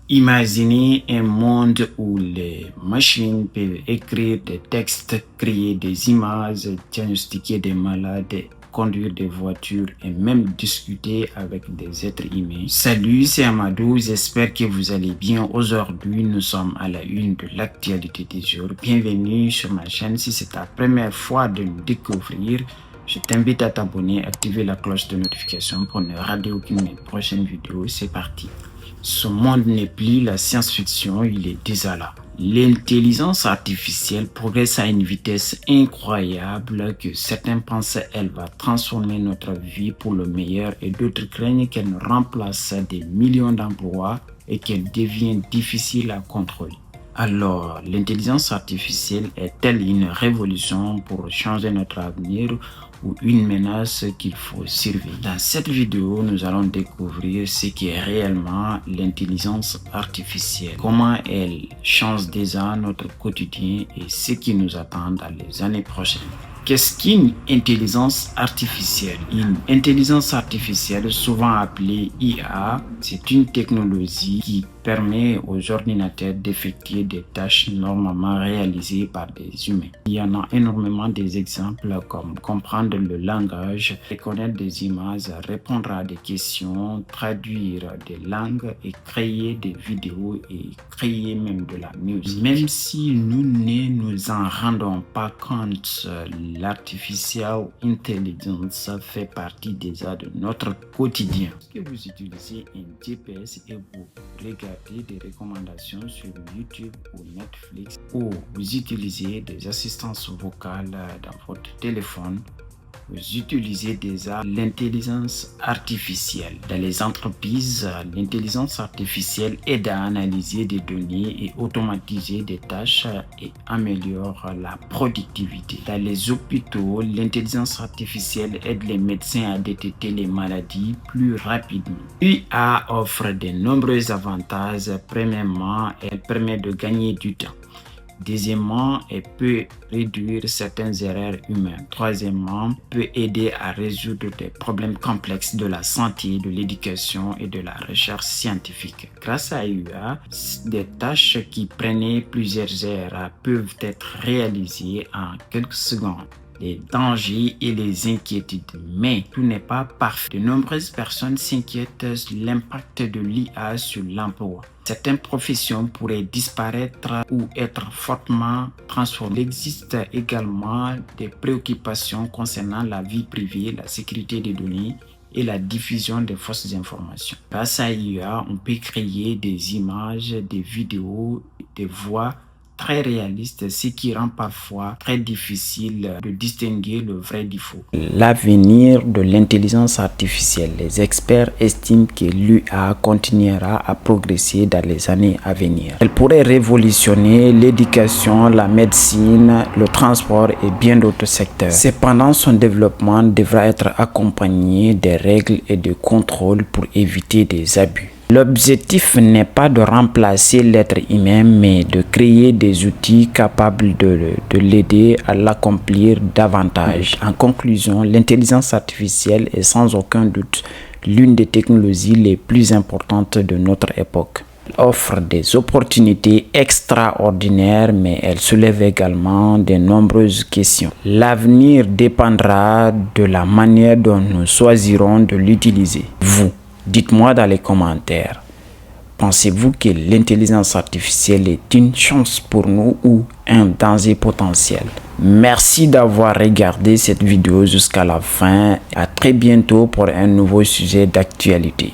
Imaginez un monde où les machines peuvent écrire des textes, créer des images, diagnostiquer des malades, conduire des voitures et même discuter avec des êtres humains. Salut, c'est Amadou, j'espère que vous allez bien. Aujourd'hui, nous sommes à la une de l'actualité du jour. Bienvenue sur ma chaîne. Si c'est ta première fois de nous découvrir, je t'invite à t'abonner, activer la cloche de notification pour ne rater aucune de mes prochaines vidéos. C'est parti. Ce monde n'est plus la science-fiction, il est déjà là. L'intelligence artificielle progresse à une vitesse incroyable que certains pensent qu'elle va transformer notre vie pour le meilleur et d'autres craignent qu'elle ne remplace des millions d'emplois et qu'elle devienne difficile à contrôler. Alors, l'intelligence artificielle est-elle une révolution pour changer notre avenir ou une menace qu'il faut surveiller? Dans cette vidéo, nous allons découvrir ce qu'est réellement l'intelligence artificielle, comment elle change déjà notre quotidien et ce qui nous attend dans les années prochaines. Qu'est-ce qu'une intelligence artificielle? Une intelligence artificielle, souvent appelée IA, c'est une technologie qui permet aux ordinateurs d'effectuer des tâches normalement réalisées par des humains. Il y en a énormément des exemples comme comprendre le langage, reconnaître des images, répondre à des questions, traduire des langues et créer des vidéos et créer même de la musique. Même si nous ne nous en rendons pas compte, l'artificial intelligence fait partie déjà de notre quotidien. Est-ce que vous utilisez un GPS et vous regardez des recommandations sur YouTube ou Netflix, ou vous utilisez des assistances vocales dans votre téléphone? Vous utilisez déjà l'intelligence artificielle. Dans les entreprises, l'intelligence artificielle aide à analyser des données et automatiser des tâches et améliore la productivité. Dans les hôpitaux, l'intelligence artificielle aide les médecins à détecter les maladies plus rapidement. IA offre de nombreux avantages. Premièrement, elle permet de gagner du temps. Deuxièmement, elle peut réduire certaines erreurs humaines. Troisièmement, elle peut aider à résoudre des problèmes complexes de la santé, de l'éducation et de la recherche scientifique. Grâce à IA, des tâches qui prenaient plusieurs heures peuvent être réalisées en quelques secondes. Les dangers et les inquiétudes. Mais tout n'est pas parfait. De nombreuses personnes s'inquiètent de l'impact de l'IA sur l'emploi. Certaines professions pourraient disparaître ou être fortement transformées. Il existe également des préoccupations concernant la vie privée, la sécurité des données et la diffusion des fausses informations. Grâce à l'IA, on peut créer des images, des vidéos, des voix très réaliste, ce qui rend parfois très difficile de distinguer le vrai du faux. L'avenir de l'intelligence artificielle. Les experts estiment que l'IA continuera à progresser dans les années à venir. Elle pourrait révolutionner l'éducation, la médecine, le transport et bien d'autres secteurs. Cependant, son développement devra être accompagné des règles et de contrôles pour éviter des abus. L'objectif n'est pas de remplacer l'être humain, mais de créer des outils capables de l'aider à l'accomplir davantage. En conclusion, l'intelligence artificielle est sans aucun doute l'une des technologies les plus importantes de notre époque. Elle offre des opportunités extraordinaires, mais elle soulève également de nombreuses questions. L'avenir dépendra de la manière dont nous choisirons de l'utiliser. Vous, dites-moi dans les commentaires, pensez-vous que l'intelligence artificielle est une chance pour nous ou un danger potentiel? Merci d'avoir regardé cette vidéo jusqu'à la fin. À très bientôt pour un nouveau sujet d'actualité.